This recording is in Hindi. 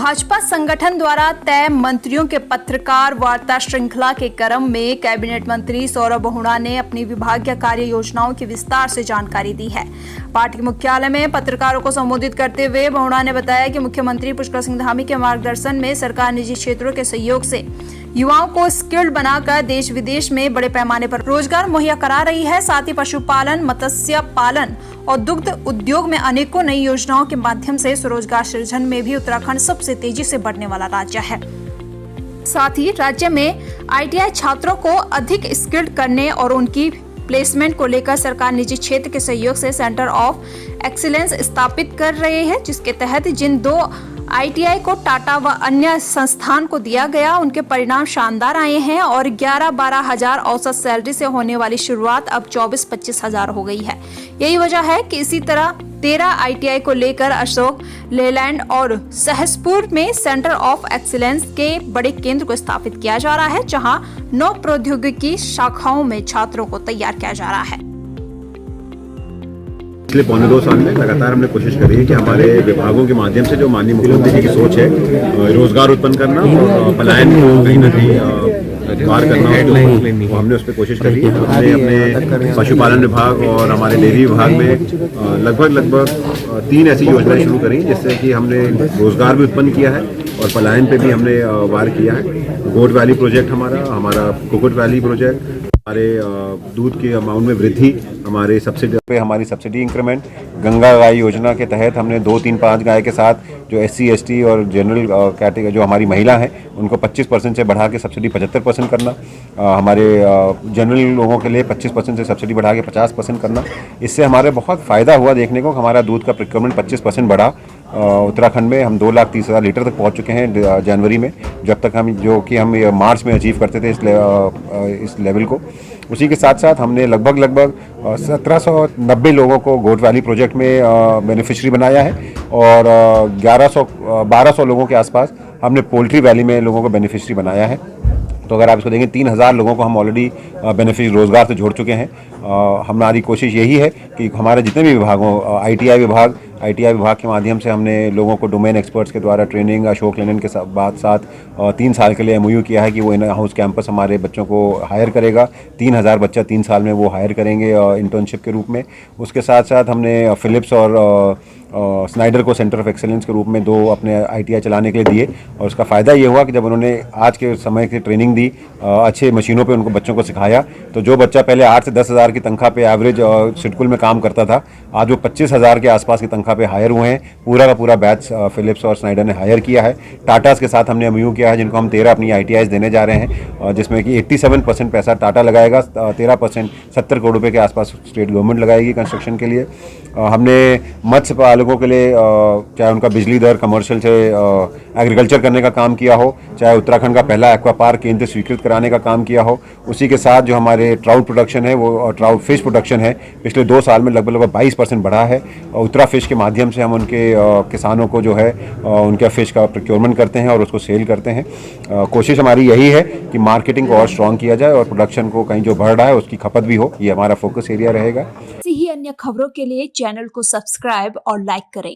भाजपा संगठन द्वारा तय मंत्रियों के पत्रकार वार्ता श्रृंखला के क्रम में कैबिनेट मंत्री सौरभ बहुगुणा ने अपनी विभागीय कार्य योजनाओं की विस्तार से जानकारी दी है। पार्टी मुख्यालय में पत्रकारों को संबोधित करते हुए बहुगुणा ने बताया कि मुख्यमंत्री पुष्कर सिंह धामी के मार्गदर्शन में सरकार निजी क्षेत्रों के सहयोग से युवाओं को स्किल्ड बनाकर देश विदेश में बड़े पैमाने पर रोजगार मुहैया करा रही है। साथ ही पशुपालन, मत्स्य पालन और दुग्ध उद्योग में अनेकों नई योजनाओं के माध्यम से स्वरोजगार सृजन में भी उत्तराखंड सबसे तेजी से बढ़ने वाला राज्य है। साथ ही राज्य में आईटीआई छात्रों को अधिक स्किल्ड करने और उनकी प्लेसमेंट को लेकर सरकार निजी क्षेत्र के सहयोग से सेंटर ऑफ एक्सीलेंस स्थापित कर रहे हैं, जिसके तहत जिन 2 आईटीआई को टाटा व अन्य संस्थान को दिया गया उनके परिणाम शानदार आए हैं और 11-12 हजार औसत सैलरी से होने वाली शुरुआत अब 24-25 हजार हो गई है। यही वजह है कि इसी तरह 13 आईटीआई को लेकर अशोक लेलैंड और सहसपुर में सेंटर ऑफ एक्सीलेंस के बड़े केंद्र को स्थापित किया जा रहा है, जहां 9 प्रौद्योगिकी शाखाओं में छात्रों को तैयार किया जा रहा है। पिछले 1.25 साल में लगातार हमने कोशिश करी है कि हमारे विभागों के माध्यम से जो माननीय मुख्यमंत्री जी की सोच है रोजगार उत्पन्न करना और पलायन को कहीं ना कहीं पार करना, तो हमने उस पर कोशिश करी है। हमने अपने पशुपालन विभाग और हमारे डेयरी विभाग में लगभग 3 ऐसी योजनाएं शुरू करी जिससे कि हमने रोजगार भी उत्पन्न किया है और पलायन पे भी हमने वार किया है। गोट वैली प्रोजेक्ट हमारा कुकुट वैली प्रोजेक्ट, हमारे दूध के अमाउंट में वृद्धि, हमारे सब्सिडी पे हमारी सब्सिडी इंक्रीमेंट, गंगा गाय योजना के तहत हमने 2, 3, 5 गाय के साथ जो SC, ST और जनरल कैटेगरी जो हमारी महिला हैं उनको 25% से बढ़ा के सब्सिडी 75% करना, हमारे जनरल लोगों के लिए 25% से सब्सिडी बढ़ा के 50% करना। इससे हमारे बहुत फ़ायदा हुआ देखने को। हमारा दूध का प्रोक्योरमेंट 25% बढ़ा। उत्तराखंड में हम 2,30,000 लीटर तक पहुंच चुके हैं जनवरी में, जब तक हम मार्च में अचीव करते थे इस लेवल को। उसी के साथ साथ हमने लगभग 1790 लोगों को गोट वैली प्रोजेक्ट में बेनिफिशरी बनाया है और 1200 लोगों के आसपास हमने पोल्ट्री वैली में लोगों को बेनिफिशरी बनाया है। तो अगर आप इसको देखें 3,000 लोगों को हम ऑलरेडी बेनिफिशरी रोजगार से जोड़ चुके हैं। हमारी कोशिश यही है कि हमारे जितने भी विभागों आईटीआई विभाग के माध्यम से हमने लोगों को डोमेन एक्सपर्ट्स के द्वारा ट्रेनिंग अशोक लेलैंड के साथ 3 साल के लिए MOU किया है कि वो इन हाउस कैंपस हमारे बच्चों को हायर करेगा। 3,000 बच्चा 3 साल में वो हायर करेंगे इंटर्नशिप के रूप में। उसके साथ साथ हमने फिलिप्स और स्नाइडर को सेंटर ऑफ एक्सेलेंस के रूप में 2 अपने आईटीआई चलाने के लिए दिए और उसका फ़ायदा ये हुआ कि जब उन्होंने आज के समय की ट्रेनिंग दी, अच्छे मशीनों पे उनको बच्चों को सिखाया, तो जो बच्चा पहले 8 से 10 हज़ार की तनख्वाह पे एवरेज सिडकुल में काम करता था, आज वो 25,000 के आसपास की तनख्वाह पे हायर हुए हैं। पूरा का पूरा बैच फिलिप्स और स्नाइडर ने हायर किया है। टाटास के साथ हमने MOU किया है जिनको हम 13 अपनी आईटीआईज देने जा रहे हैं, जिसमें कि 87% पैसा टाटा लगाएगा, 13% 70 करोड़ रुपये के आसपास स्टेट गवर्नमेंट लगाएगी कंस्ट्रक्शन के लिए। हमने मत्स्य पालकों के लिए चाहे उनका बिजली दर कमर्शियल से एग्रीकल्चर करने का काम किया हो, चाहे उत्तराखंड का पहला एक्वा पार्क केंद्र स्वीकृत कराने का काम किया हो। उसी के साथ जो हमारे ट्राउट प्रोडक्शन है वो ट्राउट फिश प्रोडक्शन है पिछले 2 साल में लगभग 22% बढ़ा है। उत्तरा फिश के माध्यम से हम उनके किसानों को जो है उनके फिश का प्रोक्योरमेंट करते हैं और उसको सेल करते हैं। कोशिश हमारी यही है कि मार्केटिंग को और स्ट्रॉन्ग किया जाए और प्रोडक्शन को कहीं जो बढ़ रहा है उसकी खपत भी हो। ये हमारा फोकस एरिया रहेगा। ऐसी ही अन्य खबरों के लिए चैनल को सब्सक्राइब और लाइक करें।